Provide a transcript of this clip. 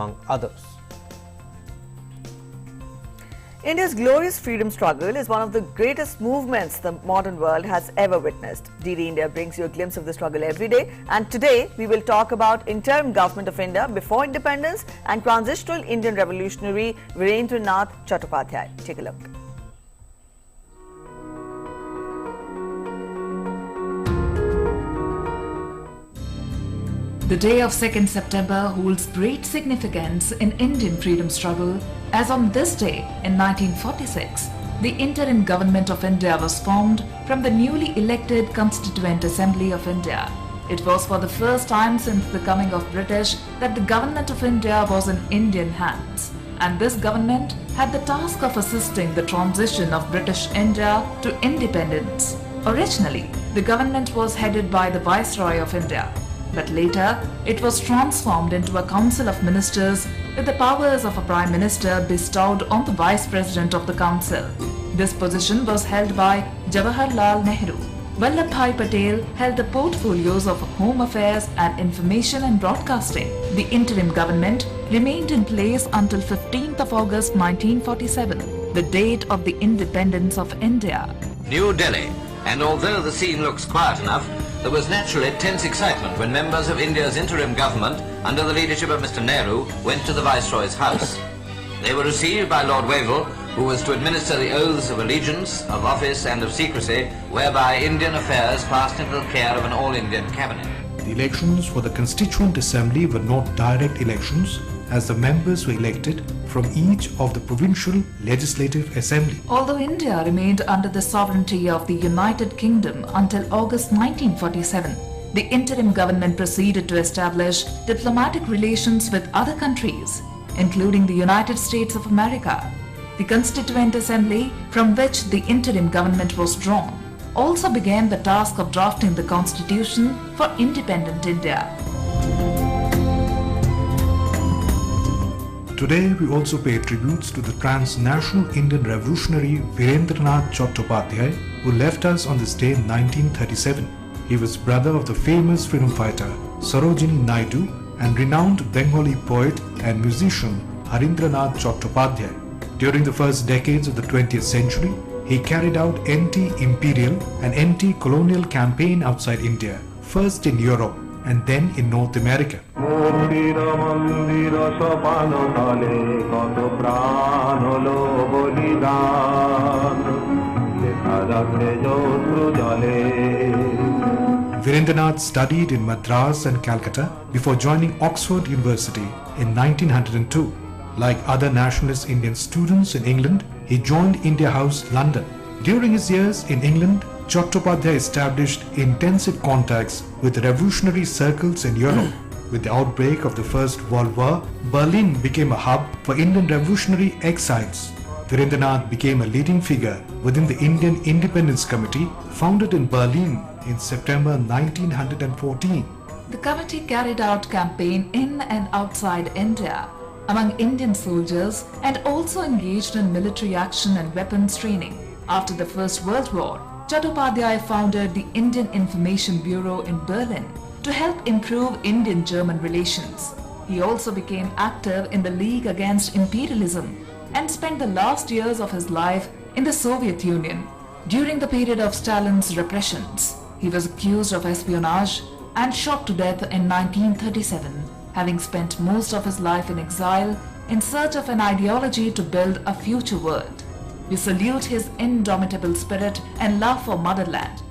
among others. India's glorious freedom struggle is one of the greatest movements the modern world has ever witnessed. DD India brings you a glimpse of the struggle every day, and today we will talk about interim government of India before independence and transitional Indian revolutionary Virendranath Chattopadhyay. Take a look. The day of 2nd September holds great significance in Indian freedom struggle, as on this day in 1946, the interim government of India was formed from the newly elected Constituent Assembly of India. It was for the first time since the coming of British that the government of India was in Indian hands, and this government had the task of assisting the transition of British India to independence. Originally, the government was headed by the Viceroy of India, but later it was transformed into a council of ministers with the powers of a prime minister bestowed on the vice president of the council. This position was held by Jawaharlal Nehru. Vallabhbhai Patel held the portfolios of Home Affairs and Information and Broadcasting. The interim government remained in place until 15th of August 1947, the date of the independence of India. New Delhi. And although the scene looks quiet enough, there was naturally tense excitement when members of India's interim government, under the leadership of Mr. Nehru, went to the Viceroy's house. They were received by Lord Wavell, who was to administer the oaths of allegiance, of office and of secrecy, whereby Indian affairs passed into the care of an all-Indian cabinet. The elections for the Constituent Assembly were not direct elections, as the members were elected from each of the provincial legislative assembly. Although India remained under the sovereignty of the United Kingdom until August 1947, the interim government proceeded to establish diplomatic relations with other countries, including the United States of America. The Constituent Assembly, from which the interim government was drawn, also began the task of drafting the constitution for independent India. Today, we also pay tributes to the transnational Indian revolutionary Virendranath Chattopadhyay, who left us on this day in 1937. He was brother of the famous freedom fighter Sarojini Naidu and renowned Bengali poet and musician Harindranath Chattopadhyay. During the first decades of the 20th century, he carried out anti-imperial and anti-colonial campaign outside India, first in Europe and then in North America. Virendranath studied in Madras and Calcutta before joining Oxford University in 1902. Like other nationalist Indian students in England, he joined India House, London. During his years in England, Chattopadhyay established intensive contacts with revolutionary circles in Europe. With the outbreak of the First World War, Berlin became a hub for Indian revolutionary exiles. Virendranath became a leading figure within the Indian Independence Committee, founded in Berlin in September 1914. The committee carried out campaign in and outside India among Indian soldiers and also engaged in military action and weapons training. After the First World War, Chattopadhyay founded the Indian Information Bureau in Berlin to help improve Indian-German relations. He also became active in the League Against Imperialism and spent the last years of his life in the Soviet Union. During the period of Stalin's repressions, he was accused of espionage and shot to death in 1937, having spent most of his life in exile in search of an ideology to build a future world. We salute his indomitable spirit and love for motherland.